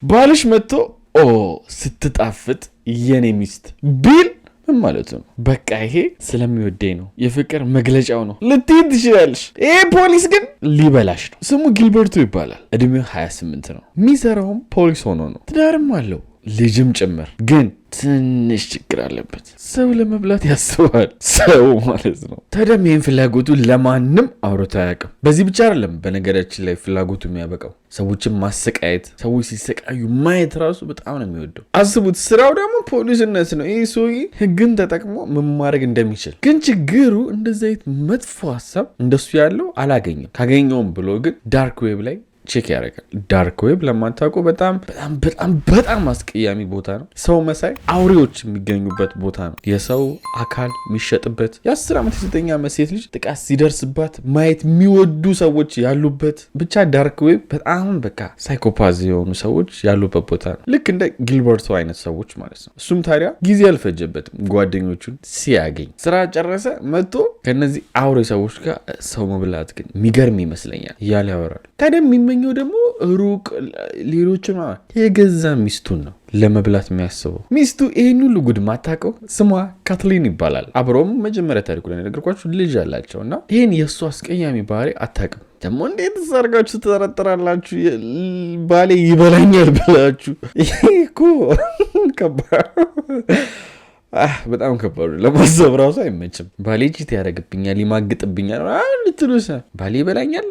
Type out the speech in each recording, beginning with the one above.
ባልሽ መጥቶ ኦ ስትጣፍጥ የኔ ሚስት ቢል ምን ማለት ነው? በቃ ይሄ ስለሚወደኝ ነው፣ የፍቅር መግለጫው ነው ልትይ ትችላለሽ። ይሄ ፖሊስ ግን ሊበላሽ ነው። ስሙ ጊልበርቶ ይባላል። እድሜው 28 ነው። የሚሰራውም ፖሊስ ሆኖ ነው። ትዳርም አለው፣ ልጅም ጭምር። ግን ትንሽ ችግር አለበት። ሰው ለመብላት ያስባል፣ ሰው ማለት ነው። ታዲያም ይህን ፍላጎቱ ለማንም አውርቶ አያውቅም። በዚህ ብቻ አይደለም በነገራችን ላይ ፍላጎቱ የሚያበቃው ሰዎችን ማሰቃየት፣ ሰዎች ሲሰቃዩ ማየት ራሱ በጣም ነው የሚወደው። አስቡት፣ ስራው ደግሞ ፖሊስነት ነው። ይህ ሰውዬ ህግን ተጠቅሞ ምን ማድረግ እንደሚችል ግን ችግሩ እንደዚህ አይነት መጥፎ ሀሳብ እንደሱ ያለው አላገኘም። ካገኘውም ብሎ ግን ዳርክ ዌብ ላይ ቼክ ያደርጋል። ዳርክ ዌብ ለማታውቁ በጣም በጣም በጣም በጣም አስቀያሚ ቦታ ነው። ሰው መሳይ አውሬዎች የሚገኙበት ቦታ ነው። የሰው አካል የሚሸጥበት፣ የ10 ዓመት የ9 ዓመት ሴት ልጅ ጥቃት ሲደርስባት ማየት የሚወዱ ሰዎች ያሉበት፣ ብቻ ዳርክ ዌብ በጣም በቃ ሳይኮፓዝ የሆኑ ሰዎች ያሉበት ቦታ ነው። ልክ እንደ ጊልበርቶ አይነት ሰዎች ማለት ነው። እሱም ታዲያ ጊዜ አልፈጀበትም። ጓደኞቹን ሲያገኝ ስራ ጨረሰ፣ መጥቶ ከነዚህ አውሬ ሰዎች ጋር ሰው መብላት ግን የሚገርም ይመስለኛል እያለ ያወራል። ታዲያ የሚመኘው ደግሞ ሩቅ ሌሎችን የገዛ ሚስቱን ነው ለመብላት የሚያስበው። ሚስቱ ይሄን ሁሉ ጉድ ማታውቀው ስሟ ካትሊን ይባላል። አብረውም መጀመሪያ ታሪኩ ላይ ነገርኳችሁ ልጅ አላቸው እና ይሄን የእሱ አስቀያሚ ባህሪ አታውቅም። ደግሞ እንዴት ተሰርጋችሁ ትጠረጥራላችሁ ባሌ ይበላኛል ብላችሁ? ይሄ እኮ ከባድ በጣም ከባድ ለማሰብ ራሱ አይመችም። ባሌ ቺት ያደርግብኛል፣ ይማግጥብኛል ልትሉስ ባሌ ይበላኛል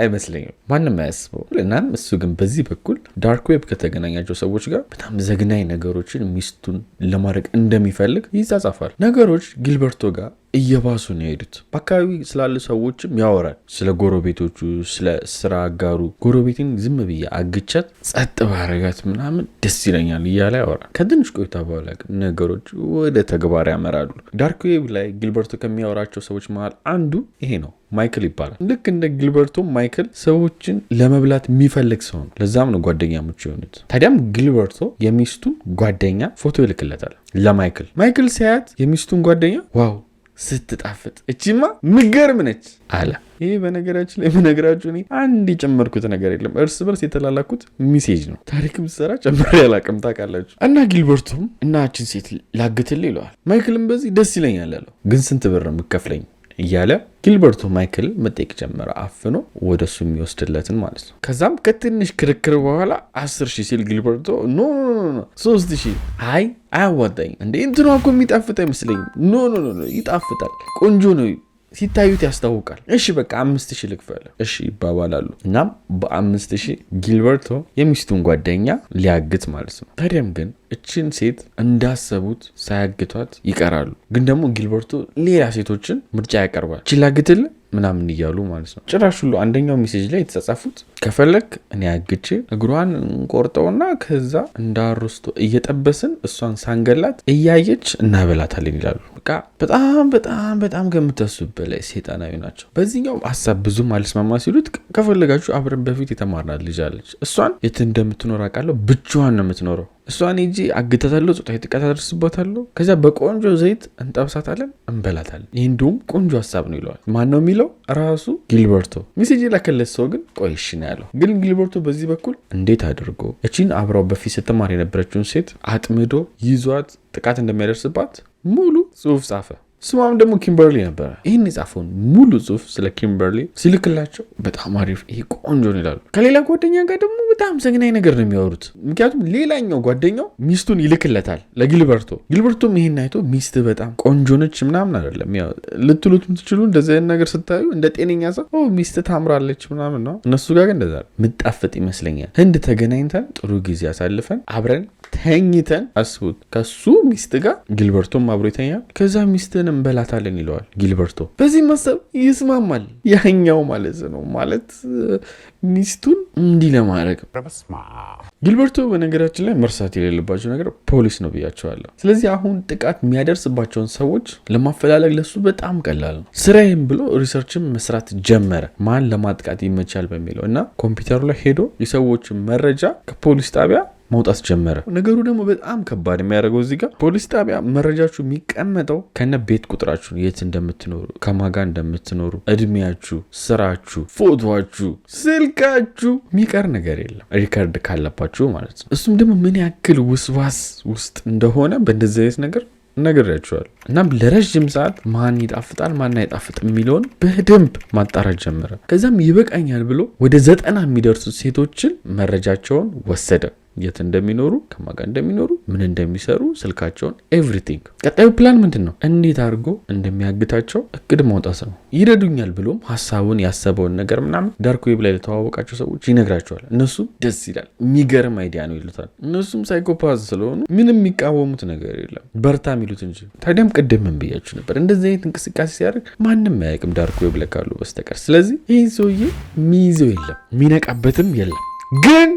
አይመስለኝም። ማንም አያስበው። እናም እሱ ግን በዚህ በኩል ዳርክ ዌብ ከተገናኛቸው ሰዎች ጋር በጣም ዘግናኝ ነገሮችን ሚስቱን ለማድረግ እንደሚፈልግ ይጻጻፋል። ነገሮች ጊልበርቶ ጋር እየባሱ ነው የሄዱት። በአካባቢ ስላሉ ሰዎችም ያወራል። ስለ ጎረቤቶቹ፣ ስለ ስራ አጋሩ። ጎረቤትን ዝም ብዬ አግቻት ጸጥ ባረጋት ምናምን ደስ ይለኛል እያለ ያወራል። ከትንሽ ቆይታ በኋላ ግን ነገሮች ወደ ተግባር ያመራሉ። ዳርክ ዌብ ላይ ጊልበርቶ ከሚያወራቸው ሰዎች መሀል አንዱ ይሄ ነው። ማይክል ይባላል። ልክ እንደ ጊልበርቶ ማይክል ሰዎችን ለመብላት የሚፈልግ ሰው ነው። ለዛም ነው ጓደኛሞች የሆኑት። ታዲያም ጊልበርቶ የሚስቱን ጓደኛ ፎቶ ይልክለታል ለማይክል። ማይክል ሲያያት የሚስቱን ጓደኛ ዋው ስትጣፍጥ እቺማ ምገርም ነች አለ። ይህ በነገራችን ላይ የምነግራችሁ እኔ አንድ የጨመርኩት ነገር የለም። እርስ በርስ የተላላኩት ሚሴጅ ነው። ታሪክም ሰራ ጨምሬ ያላቅም ታውቃላችሁ። እና ጊልበርቶም እናችን ሴት ላግትል ይለዋል። ማይክልም በዚህ ደስ ይለኛል አለው። ግን ስንት ብር የምከፍለኝ እያለ ጊልበርቶ ማይክል መጠየቅ ጀመረ። አፍኖ ወደ እሱ የሚወስድለትን ማለት ነው። ከዛም ከትንሽ ክርክር በኋላ 10,000 ሲል ጊልበርቶ ኖ 3,000 አያዋጣኝ እንዴ እንትኗ እኮ የሚጣፍጥ አይመስለኝም። ኖ ይጣፍጣል፣ ቆንጆ ነው፣ ሲታዩት ያስታውቃል። እሺ በቃ 5,000 ልክፈል። እሺ ይባባላሉ። እናም በ5,000 ጊልበርቶ የሚስቱን ጓደኛ ሊያግት ማለት ነው። ታዲያም ግን እችን ሴት እንዳሰቡት ሳያግቷት ይቀራሉ። ግን ደግሞ ጊልበርቶ ሌላ ሴቶችን ምርጫ ያቀርባል። ችላግትል ምናምን እያሉ ማለት ነው። ጭራሽ ሁሉ አንደኛው ሜሴጅ ላይ የተጻጻፉት ከፈለክ እኔ አግቼ እግሯን እንቆርጠውና ከዛ እንዳርስቶ እየጠበስን እሷን ሳንገላት እያየች እናበላታለን ይላሉ። በቃ በጣም በጣም በጣም ከምታስቡ በላይ ሴጣናዊ ናቸው። በዚህኛው ሀሳብ ብዙም አልስማማ ሲሉት ከፈለጋችሁ አብረን በፊት የተማርናት ልጅ አለች፣ እሷን የት እንደምትኖር አውቃለሁ፣ ብቻዋን ነው የምትኖረው፣ እሷን ሄጄ አግታታለሁ፣ ጾታዊ ጥቃት አደርስባታለሁ፣ ከዚያ በቆንጆ ዘይት እንጠብሳታለን፣ እንበላታለን። ይህ እንዲሁም ቆንጆ ሀሳብ ነው ይለዋል። ማን ነው የሚለው? ራሱ ጊልበርቶ። ሜሴጅ የላከለት ሰው ግን ቆይሽ ነው ያለው። ግን ጊልበርቶ በዚህ በኩል እንዴት አድርጎ እቺን አብራው በፊት ስትማር የነበረችውን ሴት አጥምዶ ይዟት ጥቃት እንደሚያደርስባት ሙሉ ጽሁፍ ጻፈ። ስሟም ደግሞ ኪምበርሊ ነበረ። ይህን የጻፈውን ሙሉ ጽሁፍ ስለ ኪምበርሊ ሲልክላቸው በጣም አሪፍ፣ ይሄ ቆንጆ ነው ይላሉ። ከሌላ ጓደኛ ጋር ደግሞ በጣም ዘግናኝ ነገር ነው የሚያወሩት። ምክንያቱም ሌላኛው ጓደኛው ሚስቱን ይልክለታል ለጊልበርቶ። ጊልበርቶም ይሄን አይቶ ሚስት በጣም ቆንጆ ነች ምናምን አይደለም ልትሉት የምትችሉ እንደዚህ አይነት ነገር ስታዩ እንደ ጤነኛ ሰው ሚስት ታምራለች ምናምን ነው። እነሱ ጋር ግን እንደዛ ምጣፍጥ ይመስለኛል። ህንድ ተገናኝተን ጥሩ ጊዜ አሳልፈን አብረን ተኝተን አስቡት፣ ከሱ ሚስት ጋር ጊልበርቶም አብሮ ይተኛል። ከዛ ሚስትን እንበላታለን ይለዋል ጊልበርቶ። በዚህ ማሰብ ይስማማል ያኛው ማለት ነው። ማለት ሚስቱን እንዲህ ለማድረግ ጊልበርቶ በነገራችን ላይ መርሳት የሌለባቸው ነገር ፖሊስ ነው ብያቸዋለሁ። ስለዚህ አሁን ጥቃት የሚያደርስባቸውን ሰዎች ለማፈላለግ ለሱ በጣም ቀላል ነው። ስራዬም ብሎ ሪሰርችን መስራት ጀመረ፣ ማን ለማጥቃት ይመቻል በሚለው እና ኮምፒውተሩ ላይ ሄዶ የሰዎችን መረጃ ከፖሊስ ጣቢያ መውጣት ጀመረ። ነገሩ ደግሞ በጣም ከባድ የሚያደርገው እዚህ ጋር ፖሊስ ጣቢያ መረጃችሁ የሚቀመጠው ከነ ቤት ቁጥራችሁ፣ የት እንደምትኖሩ፣ ከማጋ እንደምትኖሩ፣ እድሜያችሁ፣ ስራችሁ፣ ፎቶችሁ፣ ስልካችሁ የሚቀር ነገር የለም ሪከርድ ካለባችሁ ማለት ነው። እሱም ደግሞ ምን ያክል ውስዋስ ውስጥ እንደሆነ በእንደዚህ አይነት ነገር ነግሬያቸዋል። እናም ለረዥም ሰዓት ማን ይጣፍጣል ማን አይጣፍጥ የሚለውን በደንብ ማጣራት ጀመረ። ከዛም ይበቃኛል ብሎ ወደ 90 የሚደርሱ ሴቶችን መረጃቸውን ወሰደ። የት እንደሚኖሩ፣ ከማጋ እንደሚኖሩ፣ ምን እንደሚሰሩ፣ ስልካቸውን፣ ኤቭሪቲንግ። ቀጣዩ ፕላን ምንድን ነው? እንዴት አድርጎ እንደሚያግታቸው እቅድ ማውጣት ነው። ይረዱኛል ብሎም ሀሳቡን ያሰበውን ነገር ምናምን ዳርክ ዌብ ላይ ለተዋወቃቸው ሰዎች ይነግራቸዋል። እነሱም ደስ ይላል፣ የሚገርም አይዲያ ነው ይሉታል። እነሱም ሳይኮፓዝ ስለሆኑ ምንም የሚቃወሙት ነገር የለም፣ በርታ የሚሉት እንጂ። ታዲያም ቅድም ምን ብያችሁ ነበር? እንደዚህ አይነት እንቅስቃሴ ሲያደርግ ማንም አያውቅም ዳርክ ዌብ ላይ ካሉ በስተቀር። ስለዚህ ይህ ሰውዬ የሚይዘው የለም፣ የሚነቃበትም የለም። ግን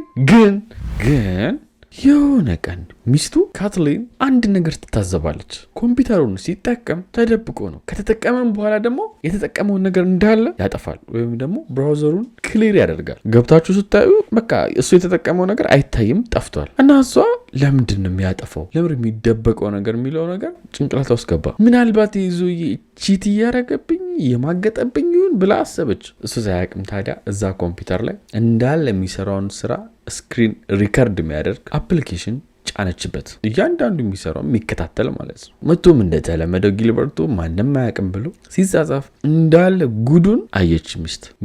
የሆነ ቀን ሚስቱ ካትሊን አንድ ነገር ትታዘባለች። ኮምፒውተሩን ሲጠቀም ተደብቆ ነው። ከተጠቀመም በኋላ ደግሞ የተጠቀመውን ነገር እንዳለ ያጠፋል፣ ወይም ደግሞ ብራውዘሩን ክሊር ያደርጋል። ገብታችሁ ስታዩ በቃ እሱ የተጠቀመው ነገር አይታይም፣ ጠፍቷል። እና እሷ ለምንድን ነው የሚያጠፋው፣ ለምን የሚደበቀው ነገር የሚለው ነገር ጭንቅላቷ ውስጥ ገባ። ምናልባት ይዞ ቺት እያረገብኝ የማገጠብኝ ይሁን ብላ አሰበች። እሱ ሳያውቅም ታዲያ እዛ ኮምፒውተር ላይ እንዳለ የሚሰራውን ስራ ስክሪን ሪከርድ የሚያደርግ አፕሊኬሽን ጫነችበት። እያንዳንዱ የሚሰራው የሚከታተል ማለት ነው። መቶም እንደተለመደው ጊልበርቶ ማንም አያውቅም ብሎ ሲጻጻፍ እንዳለ ጉዱን አየች።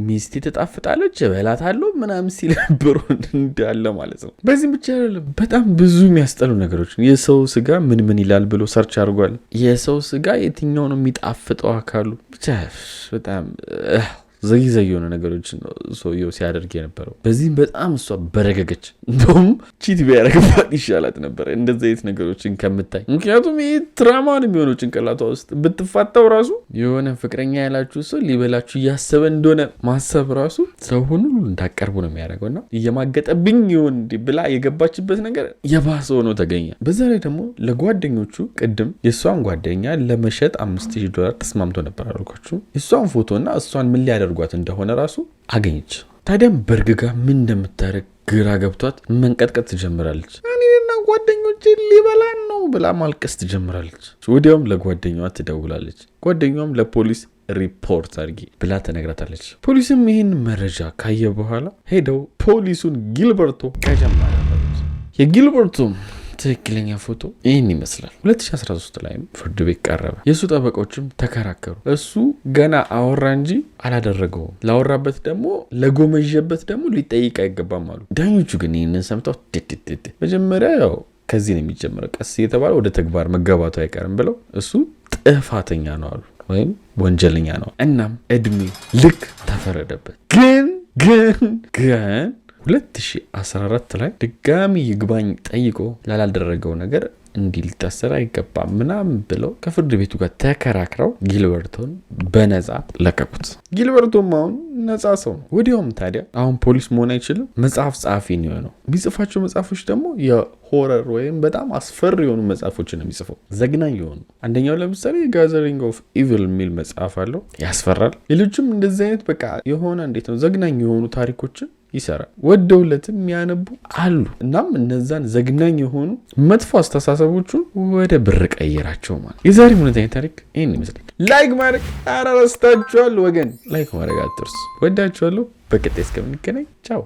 ሚስት ትጣፍጣለች፣ እበላታለሁ ምናምን ሲል ነበሩ እንዳለ ማለት ነው። በዚህም ብቻ አይደለም፣ በጣም ብዙ የሚያስጠሉ ነገሮች። የሰው ስጋ ምን ይላል ብሎ ሰርች አድርጓል። የሰው ስጋ የትኛው ነው የሚጣፍጠው አካሉ? ብቻ በጣም ዘይ የሆነ ነገሮችን ሰውየው ሲያደርግ የነበረው። በዚህም በጣም እሷ በረገገች። እንደውም ቺት ቢያደርግባት ይሻላት ነበር እንደዚህ አይነት ነገሮችን ከምታይ። ምክንያቱም ይህ ትራማን የሚሆነው ጭንቅላቷ ውስጥ ብትፋታው ራሱ የሆነ ፍቅረኛ ያላችሁ ሰው ሊበላችሁ እያሰበ እንደሆነ ማሰብ ራሱ ሰው ሁሉ እንዳቀርቡ ነው የሚያደርገው። እና እየማገጠብኝ ይሆን ብላ የገባችበት ነገር የባሰ ሆኖ ተገኘ። በዛ ላይ ደግሞ ለጓደኞቹ ቅድም የእሷን ጓደኛ ለመሸጥ $5000 ተስማምቶ ነበር አልኳችሁ። የእሷን ፎቶና እሷን ምን ሊያደርጓት እንደሆነ ራሱ አገኘች። ታዲያም በርግጋ ምን እንደምታደርግ ግራ ገብቷት መንቀጥቀጥ ትጀምራለች። እኔና ጓደኞቼ ሊበላን ነው ብላ ማልቀስ ትጀምራለች። ወዲያውም ለጓደኛዋ ትደውላለች። ጓደኛዋም ለፖሊስ ሪፖርት አድርጊ ብላ ተነግራታለች። ፖሊስም ይህን መረጃ ካየ በኋላ ሄደው ፖሊሱን ጊልበርቶ ከጀመረ የጊልበርቶም ትክክለኛ ፎቶ ይህን ይመስላል። 2013 ላይም ፍርድ ቤት ቀረበ። የእሱ ጠበቆችም ተከራከሩ። እሱ ገና አወራ እንጂ አላደረገውም፣ ላወራበት ደግሞ ለጎመዠበት ደግሞ ሊጠይቅ አይገባም አሉ። ዳኞቹ ግን ይህንን ሰምተው መጀመሪያ ያው ከዚህ ነው የሚጀምረው፣ ቀስ የተባለ ወደ ተግባር መገባቱ አይቀርም ብለው እሱ ጥፋተኛ ነው አሉ፣ ወይም ወንጀለኛ ነው። እናም እድሜ ልክ ተፈረደበት። ግን 2014 ላይ ድጋሚ ይግባኝ ጠይቆ ላላደረገው ነገር እንዲህ ሊታሰር አይገባም ምናምን ብለው ከፍርድ ቤቱ ጋር ተከራክረው ጊልበርቶን በነፃ ለቀቁት። ጊልበርቶም አሁን ነፃ ሰው ነው። ወዲያውም ታዲያ አሁን ፖሊስ መሆን አይችልም፣ መጽሐፍ ጸሐፊ ነው የሆነው። የሚጽፋቸው መጽሐፎች ደግሞ የሆረር ወይም በጣም አስፈሪ የሆኑ መጽሐፎችን ነው የሚጽፈው፣ ዘግናኝ የሆኑ። አንደኛው ለምሳሌ ጋዘሪንግ ኦፍ ኢቪል የሚል መጽሐፍ አለው፣ ያስፈራል። ሌሎችም እንደዚህ አይነት በቃ የሆነ እንዴት ነው ዘግናኝ የሆኑ ታሪኮችን ይሰራል። ወደውለትም የሚያነቡ አሉ። እናም እነዛን ዘግናኝ የሆኑ መጥፎ አስተሳሰቦቹን ወደ ብር ቀይራቸው ማለት። የዛሬ እውነተኛ ታሪክ ይህን ይመስላል። ላይክ ማድረግ አረስታችኋል ወገን፣ ላይክ ማድረግ አትርሱ። ወዳችኋለሁ። በቀጣይ እስከምንገናኝ ቻው።